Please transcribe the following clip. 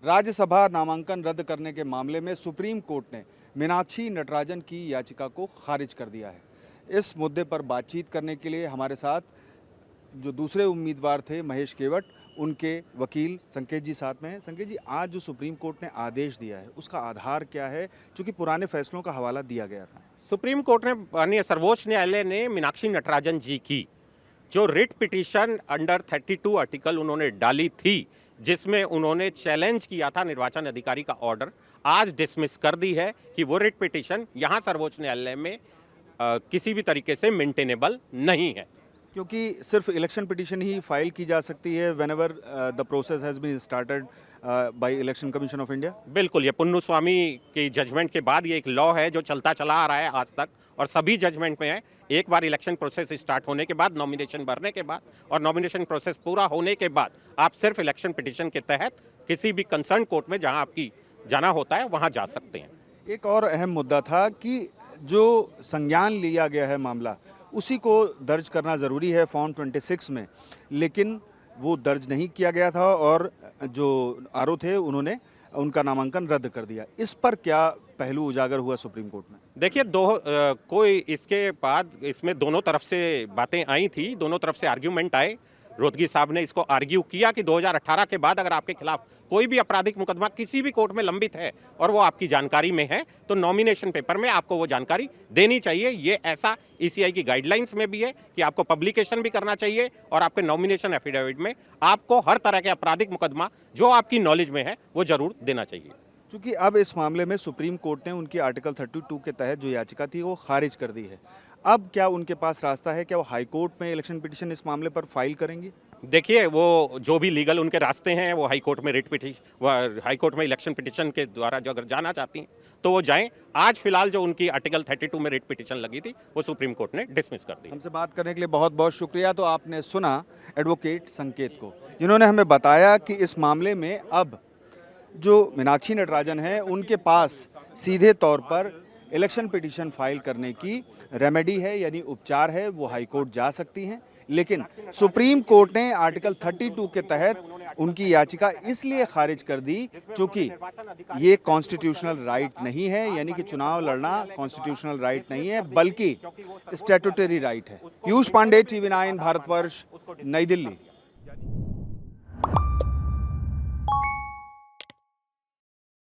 राज्यसभा नामांकन रद्द करने के मामले में सुप्रीम कोर्ट ने मीनाक्षी नटराजन की याचिका को खारिज कर दिया है। इस मुद्दे पर बातचीत करने के लिए हमारे साथ जो दूसरे उम्मीदवार थे महेश केवट, उनके वकील संकेत जी साथ में हैं। संकेत जी, आज जो सुप्रीम कोर्ट ने आदेश दिया है उसका आधार क्या है, क्योंकि पुराने फैसलों का हवाला दिया गया था? सुप्रीम कोर्ट ने माननीय सर्वोच्च न्यायालय ने मीनाक्षी नटराजन जी की जो रिट पिटीशन अंडर 32 आर्टिकल उन्होंने डाली थी, जिसमें उन्होंने चैलेंज किया था निर्वाचन अधिकारी का ऑर्डर, आज डिसमिस कर दी है कि वो रिट पिटीशन यहाँ सर्वोच्च न्यायालय में किसी भी तरीके से मेंटेनेबल नहीं है। क्योंकि सिर्फ इलेक्शन पिटीशन ही फाइल की जा सकती है whenever the process has been started by election commission of India. बिल्कुल, ये पुन्नुस्वामी की जजमेंट के बाद ये एक लॉ है जो चलता चला आ रहा है आज तक, और सभी जजमेंट में है। एक बार इलेक्शन प्रोसेस स्टार्ट होने के बाद, नॉमिनेशन भरने के बाद और नॉमिनेशन प्रोसेस पूरा होने के बाद आप सिर्फ इलेक्शन पिटीशन के तहत किसी भी कंसर्न कोर्ट में जहां आपकी जाना होता है वहां जा सकते हैं। एक और अहम मुद्दा था कि जो संज्ञान लिया गया है मामला, उसी को दर्ज करना ज़रूरी है फॉर्म 26 में, लेकिन वो दर्ज नहीं किया गया था और जो आरोप थे उन्होंने उनका नामांकन रद्द कर दिया। इस पर क्या पहलू उजागर हुआ सुप्रीम कोर्ट में? देखिए, कोई इसके बाद इसमें दोनों तरफ से बातें आई थी, दोनों तरफ से आर्ग्यूमेंट आए। रोहतगी साहब ने इसको आर्ग्यू किया कि 2018 के बाद अगर आपके खिलाफ कोई भी आपराधिक मुकदमा किसी भी कोर्ट में लंबित है और वो आपकी जानकारी में है, तो नॉमिनेशन पेपर में आपको वो जानकारी देनी चाहिए। ये ऐसा ईसीआई की गाइडलाइंस में भी है कि आपको पब्लिकेशन भी करना चाहिए और आपके नॉमिनेशन एफिडेविट में आपको हर तरह के आपराधिक मुकदमा जो आपकी नॉलेज में है वो जरूर देना चाहिए। क्योंकि अब इस मामले में सुप्रीम कोर्ट ने उनकी आर्टिकल 32 के तहत जो याचिका थी वो खारिज कर दी है। अब क्या उनके पास रास्ता है? क्या वो हाई कोर्ट में इलेक्शन पिटीशन इस मामले पर फाइल करेंगी? देखिए, वो जो भी लीगल उनके रास्ते हैं, वो हाई कोर्ट में रिट पिटीशन, हाई कोर्ट में इलेक्शन पिटीशन के द्वारा जो अगर जाना चाहती हैं तो वो जाएं। आज फिलहाल जो उनकी आर्टिकल 32 में रिट पिटीशन लगी थी वो सुप्रीम कोर्ट ने डिसमिस कर दी। हमसे बात करने के लिए बहुत बहुत शुक्रिया। तो आपने सुना एडवोकेट संकेत को, जिन्होंने हमें बताया कि इस मामले में अब जो मीनाक्षी नटराजन हैं उनके पास सीधे तौर पर इलेक्शन पिटीशन फाइल करने की रेमेडी है, यानी उपचार है। वो हाई कोर्ट जा सकती हैं, लेकिन सुप्रीम कोर्ट ने आर्टिकल 32 के तहत उनकी याचिका इसलिए खारिज कर दी क्योंकि ये कॉन्स्टिट्यूशनल राइट नहीं है, यानी कि चुनाव लड़ना कॉन्स्टिट्यूशनल राइट नहीं है बल्कि स्टैट्यूटरी राइट है। पीयूष पांडे, TV9 भारतवर्ष, नई दिल्ली।